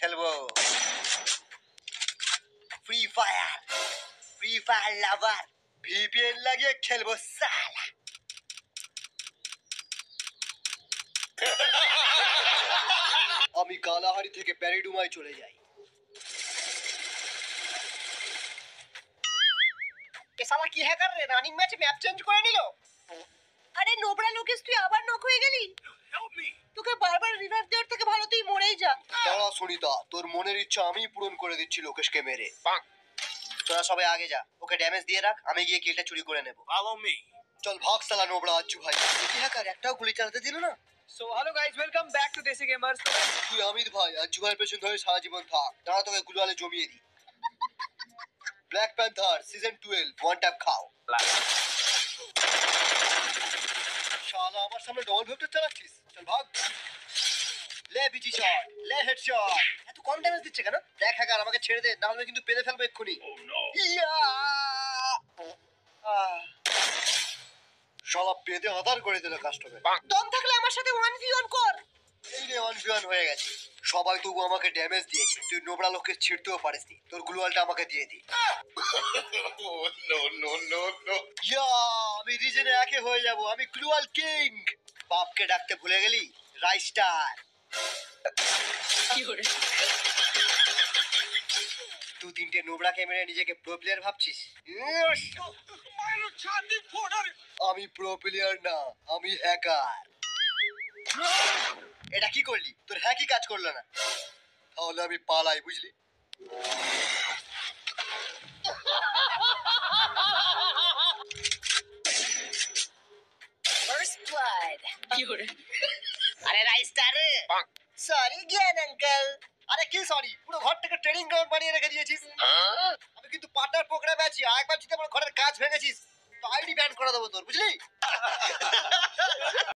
খেলবো free fire লাভার VPN লাগিয়ে খেলবো সালা। আমি কালাহারি থেকে প্যারিডুমায় চলে যাই। এ শালা কি হ্যাকার রে, রানিং ম্যাচে ম্যাপ চেঞ্জ করে নিল। আরে নোবরা লোকেশ, তুই আবার নক হয়ে গেলি। তোকে বারবার রিভাইভ দেওয়ার থেকে ভালো তুই মরেই যা। দাঁড়া সুনিতা, তোর মনের ইচ্ছা আমি পূরণ করে দিচ্ছি লোকেশকে মেরে। তোরা সবাই আগে যা, ওকে ড্যামেজ দিয়ে রাখ, আমি গিয়ে কিলটা চুরি করে নেব। Follow me. চল ভাগ সালা নোবরা আচ্ছু ভাই। কি হ্যাকার একটাও গুলি চালাতে দিল না। So hello guys, welcome back to Desi Gamers. তুই আমির ভাই আচ্ছু ভাইয়ের পেছন ধরে সারা জীবন থাক। দাঁড়া তোকে গুলওয়ালে জমিয়ে দি। Black Panther season 12 one tap খাও। শালা আমার সামনে ডবল ভেক্টর চালাচ্ছিস, চল ভাগ। লে বিচি শট, লে হেড শট। এত কম ড্যামেজ দিচ্ছে কেন? দেখ হ্যাকার আমাকে ছেড়ে দে, না হলে কিন্তু পেলে ফেলবো এক্ষুনি। ইয়া! শালা পেদে আধার করে দিল কাস্টমার। দম থাকলে আমার সাথে 1v1 কর। এই রে 1v1 হয়ে গেছে। সবাই তবু আমাকে ড্যামেজ দিয়েছে, তুই নোবরা লোককে ছিড়তেও পারিসনি। তোর গ্লুয়ালটা আমাকে দিয়ে দি। Oh, no. ইয়া, আমি রিজনে একে হয়ে যাব, আমি গ্লুয়াল কিং। বাপকে ডাকতে ভুলে গেলি, রাইস্টার। দু তিনটে নোবরাকে মেরে নিজেকে প্রো প্লেয়ার ভাবছিস? আমি প্রো প্লেয়ার না, আমি হ্যাকার। এটা কি করলি? তোর হ্যাকই কাজ করলো না। তাহলে আমি পালাই, বুঝলি? First blood. আরে রাইস্টার, সরি জ্ঞান আঙ্কেল। আরে কি সরি, পুরো ঘরটাকে ট্রেনিং গ্রাউন্ড বানিয়ে রেখে দিয়েছিস। আমি কিন্তু পার্টনার প্রোগ্রামে আছি, আরেকবার যদি আমার ঘরের কাজ ভেঙেছিস তো আইডি ব্যান করে দেবো তোর, বুঝলি?